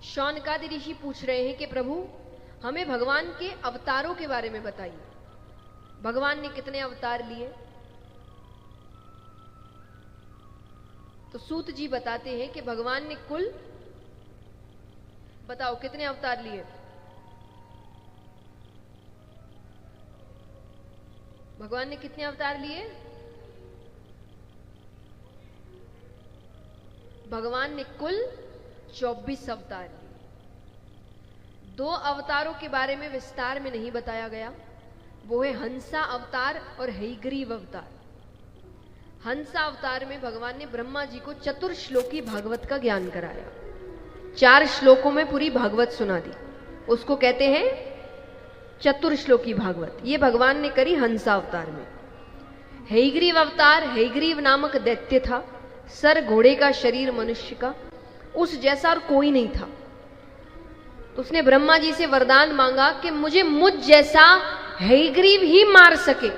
शौनकादि ऋषि पूछ रहे हैं कि प्रभु हमें भगवान के अवतारों के बारे में बताइए। भगवान ने कितने अवतार लिए? तो सूत जी बताते हैं कि भगवान ने कुल, बताओ कितने अवतार लिए? भगवान ने कितने अवतार लिए? भगवान ने कुल 24 अवतार लिए। 2 अवतारों के बारे में विस्तार में नहीं बताया गया, वो है हंसा अवतार और हयग्रीव अवतार। हंसा अवतार में भगवान ने ब्रह्मा जी को चतुर्श्लोकी भागवत का ज्ञान कराया, 4 श्लोकों में पूरी भागवत सुना दी, उसको कहते हैं चतुर्श्लोकी भागवत। ये भगवान ने करी हंसा अवतार में। हयग्रीव अवतार, हयग्रीव नामक दैत्य था, सर घोड़े का, शरीर मनुष्य का, उस जैसा और कोई नहीं था। तो उसने ब्रह्मा जी से वरदान मांगा कि मुझे मुझ जैसा हयग्रीव ही मार सके।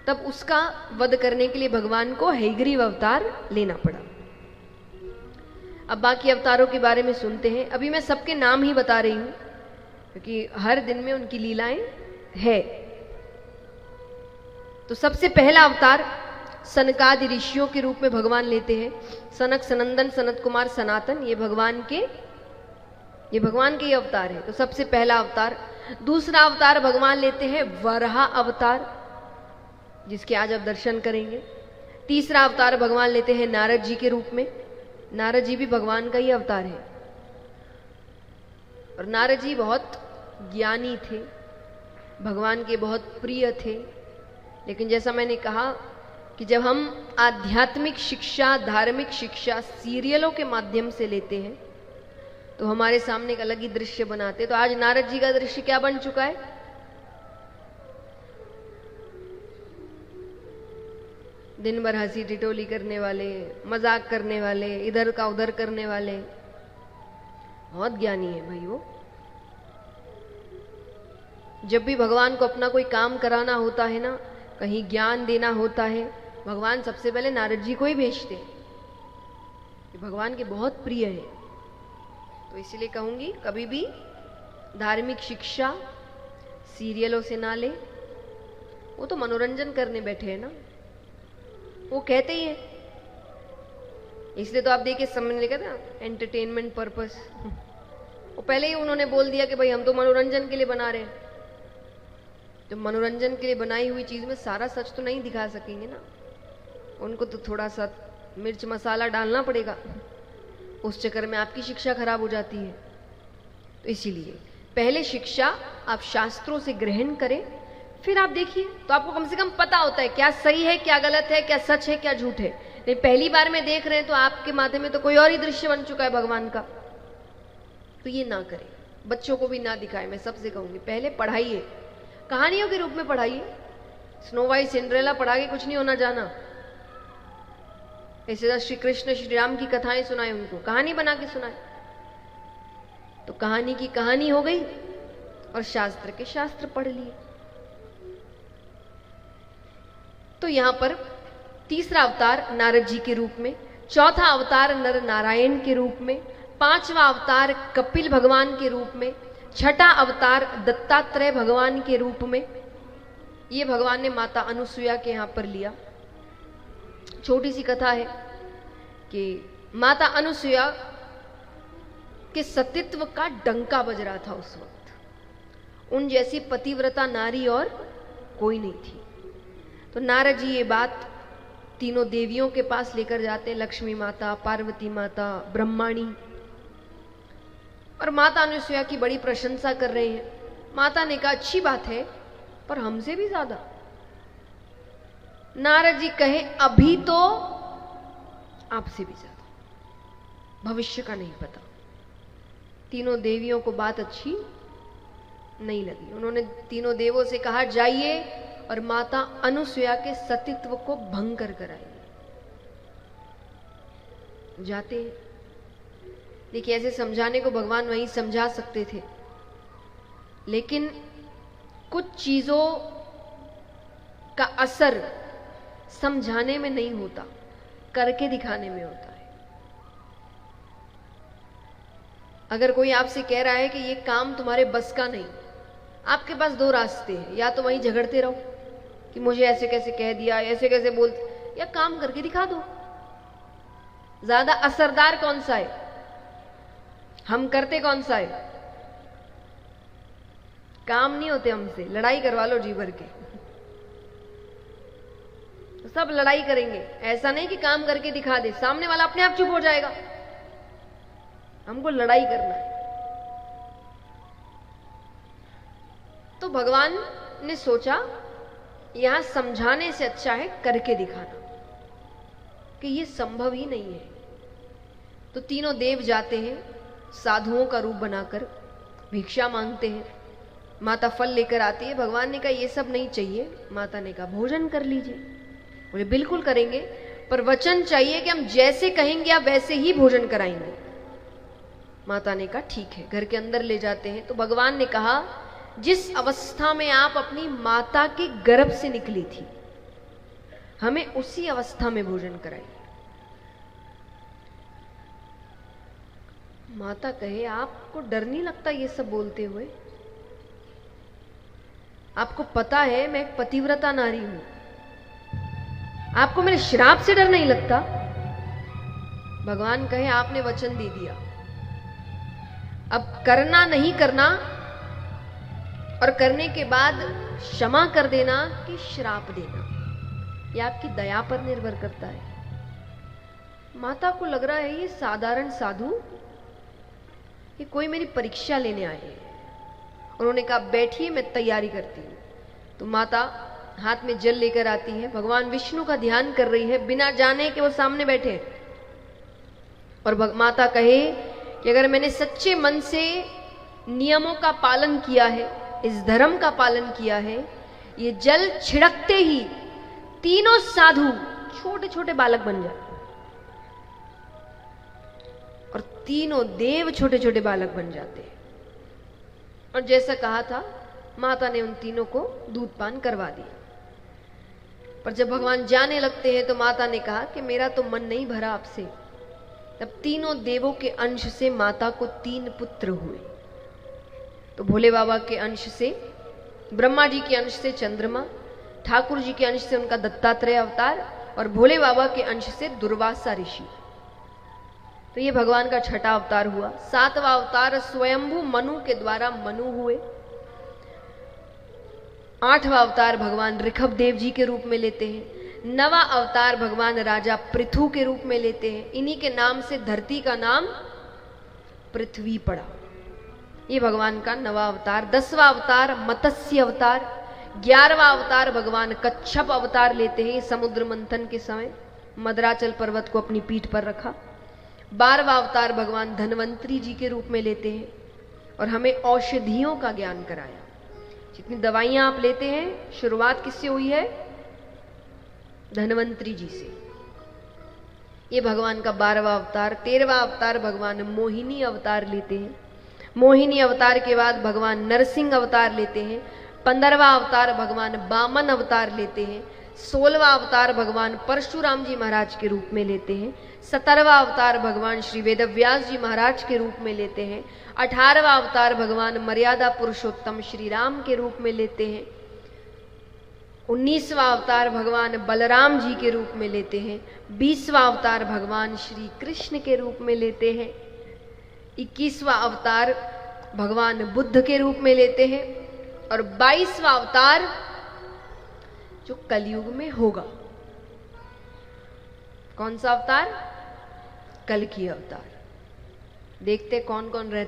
तब उसका वध करने के लिए भगवान को हयग्रीव अवतार लेना पड़ा। अब बाकी अवतारों के बारे में सुनते हैं। अभी मैं सबके नाम ही बता रही हूं क्योंकि हर दिन में उनकी लीलाएं है। तो सबसे पहला अवतार सनकादि ऋषियों के रूप में भगवान लेते हैं। सनक, सनंदन, सनत कुमार, सनातन, ये भगवान के ही अवतार है। तो सबसे पहला अवतार। दूसरा अवतार भगवान लेते हैं वराह अवतार, जिसके आज आप दर्शन करेंगे। तीसरा अवतार भगवान लेते हैं नारद जी के रूप में। नारद जी भी भगवान का ही अवतार है और नारद जी बहुत ज्ञानी थे, भगवान के बहुत प्रिय थे। लेकिन जैसा मैंने कहा कि जब हम आध्यात्मिक शिक्षा, धार्मिक शिक्षा सीरियलों के माध्यम से लेते हैं तो हमारे सामने एक अलग ही दृश्य बनाते हैं। तो आज नारद जी का दृश्य क्या बन चुका है? दिन भर हंसी टिटोली करने वाले, मजाक करने वाले, इधर का उधर करने वाले, बहुत ज्ञानी है भाई वो। जब भी भगवान को अपना कोई काम कराना होता है ना, कहीं ज्ञान देना होता है, भगवान सबसे पहले नारद जी को ही भेजते हैं। भगवान के बहुत प्रिय है। तो इसलिए कहूंगी कभी भी धार्मिक शिक्षा सीरियलों से ना ले। वो तो मनोरंजन करने बैठे हैं ना, वो कहते ही है। इसलिए तो आप देखिए समझ लिखा था एंटरटेनमेंट पर्पस। वो पहले ही उन्होंने बोल दिया कि भाई हम तो मनोरंजन के लिए बना रहे हैं। तो मनोरंजन के लिए बनाई हुई चीज में सारा सच तो नहीं दिखा सकेंगे ना, उनको तो थोड़ा सा मिर्च मसाला डालना पड़ेगा। उस चक्कर में आपकी शिक्षा खराब हो जाती है। तो इसीलिए पहले शिक्षा आप शास्त्रों से ग्रहण करें, फिर आप देखिए तो आपको कम से कम पता होता है क्या सही है, क्या गलत है, क्या सच है, क्या झूठ है। नहीं पहली बार में देख रहे हैं तो आपके माथे में तो कोई और ही दृश्य बन चुका है भगवान का। तो ये ना करें, बच्चों को भी ना दिखाएं। मैं सबसे कहूंगी पहले पढ़ाइए, कहानियों के रूप में पढ़ाइए। स्नो वाइट सिंड्रेला पढ़ा के कुछ नहीं होना जाना। ऐसे श्री कृष्ण श्री राम की कथाएं सुनाए, उनको कहानी बना के सुनाए, तो कहानी की कहानी हो गई और शास्त्र के शास्त्र पढ़ लिए। तो यहां पर तीसरा अवतार नारद जी के रूप में, चौथा अवतार नर नारायण के रूप में, पांचवा अवतार कपिल भगवान के रूप में, छठा अवतार दत्तात्रेय भगवान के रूप में। ये भगवान ने माता अनुसुईया के यहां पर लिया। छोटी सी कथा है कि माता अनुसुईया के सतीत्व का डंका बज रहा था उस वक्त। उन जैसी पतिव्रता नारी और कोई नहीं थी। तो नारद जी ये बात तीनों देवियों के पास लेकर जाते हैं, लक्ष्मी माता, पार्वती माता, ब्रह्माणी। और माता अनुसुईया की बड़ी प्रशंसा कर रहे हैं। माता ने कहा अच्छी बात है, पर हमसे भी ज्यादा। नारद जी कहे अभी तो आपसे भी ज्यादा, भविष्य का नहीं पता। तीनों देवियों को बात अच्छी नहीं लगी। उन्होंने तीनों देवों से कहा जाइए और माता अनुसुईया के सतीत्व को भंग कर कराइए। जाते हैं। देखिए ऐसे समझाने को भगवान वहीं समझा सकते थे, लेकिन कुछ चीजों का असर समझाने में नहीं होता, करके दिखाने में होता है। अगर कोई आपसे कह रहा है कि ये काम तुम्हारे बस का नहीं, आपके पास दो रास्ते हैं, या तो वहीं झगड़ते रहो कि मुझे ऐसे कैसे कह दिया, ऐसे कैसे बोलते, या काम करके दिखा दो। ज्यादा असरदार कौन सा है? हम करते कौन सा है? काम नहीं होते हमसे, लड़ाई करवा लो जी भर के। सब लड़ाई करेंगे, ऐसा नहीं कि काम करके दिखा दे, सामने वाला अपने आप चुप हो जाएगा। हमको लड़ाई करना है। तो भगवान ने सोचा यहां समझाने से अच्छा है करके दिखाना, कि ये संभव ही नहीं है। तो तीनों देव जाते हैं साधुओं का रूप बनाकर, भिक्षा मांगते हैं। माता फल लेकर आती है। भगवान ने कहा ये सब नहीं चाहिए। माता ने कहा भोजन कर लीजिए। बोले बिल्कुल करेंगे, पर वचन चाहिए कि हम जैसे कहेंगे आप वैसे ही भोजन कराएंगे। माता ने कहा ठीक है। घर के अंदर ले जाते हैं तो भगवान ने कहा जिस अवस्था में आप अपनी माता के गर्भ से निकली थी, हमें उसी अवस्था में भोजन कराइए। माता कहे आपको डर नहीं लगता ये सब बोलते हुए? आपको पता है मैं एक पतिव्रता नारी हूं, आपको मेरे श्राप से डर नहीं लगता? भगवान कहे आपने वचन दे दिया, अब करना नहीं करना और करने के बाद क्षमा कर देना कि श्राप देना, यह आपकी दया पर निर्भर करता है। माता को लग रहा है ये साधारण साधु, ये कोई मेरी परीक्षा लेने आए हैं। उन्होंने कहा बैठिए मैं तैयारी करती हूं। तो माता हाथ में जल लेकर आती है। भगवान विष्णु का ध्यान कर रही है बिना जाने कि वो सामने बैठे। और माता कहे कि अगर मैंने सच्चे मन से नियमों का पालन किया है, इस धर्म का पालन किया है, ये जल छिड़कते ही तीनों साधु छोटे छोटे बालक बन जाए और तीनों देव छोटे छोटे बालक बन जाते हैं। और जैसा कहा था माता ने उन तीनों को दूध पान करवा दिया। पर जब भगवान जाने लगते हैं तो माता ने कहा कि मेरा तो मन नहीं भरा आपसे। तब तीनों देवों के अंश से माता को 3 पुत्र हुए। तो भोले बाबा के अंश से, ब्रह्मा जी के अंश से चंद्रमा, ठाकुर जी के अंश से उनका दत्तात्रेय अवतार और भोले बाबा के अंश से दुर्वासा ऋषि। तो ये भगवान का छठा अवतार हुआ। 7वां अवतार स्वयंभू मनु के द्वारा मनु हुए। 8वां अवतार भगवान ऋषभ देव जी के रूप में लेते हैं। 9वां अवतार भगवान राजा पृथु के रूप में लेते हैं। इन्हीं के नाम से धरती का नाम पृथ्वी पड़ा। ये भगवान का 9वां अवतार। 10वां अवतार मत्स्य अवतार। 11वां अवतार भगवान कच्छप अवतार लेते हैं। समुद्र मंथन के समय मदराचल पर्वत को अपनी पीठ पर रखा। 12वां अवतार भगवान धन्वंतरी जी के रूप में लेते हैं और हमें औषधियों का ज्ञान कराया। जितनी दवाइयां आप लेते हैं शुरुआत किससे हुई है? धन्वंतरी जी से। ये भगवान का 12वां अवतार। 13वां अवतार भगवान मोहिनी अवतार लेते हैं। मोहिनी अवतार के बाद भगवान नरसिंह अवतार लेते हैं। 15वां अवतार भगवान वामन अवतार लेते हैं। 16वां अवतार भगवान परशुराम जी महाराज के रूप में लेते हैं। 17वां अवतार भगवान श्री वेदव्यास जी महाराज के रूप में लेते हैं। 18वां अवतार भगवान मर्यादा पुरुषोत्तम श्री राम के रूप में लेते हैं। 19वां अवतार भगवान बलराम जी के रूप में लेते हैं। 20वां अवतार भगवान श्री कृष्ण के रूप में लेते हैं। 21वां अवतार भगवान बुद्ध के रूप में लेते हैं। और 22वां अवतार जो कलयुग में होगा। कौन सा अवतार? कल की अवतार। देखते कौन कौन रहते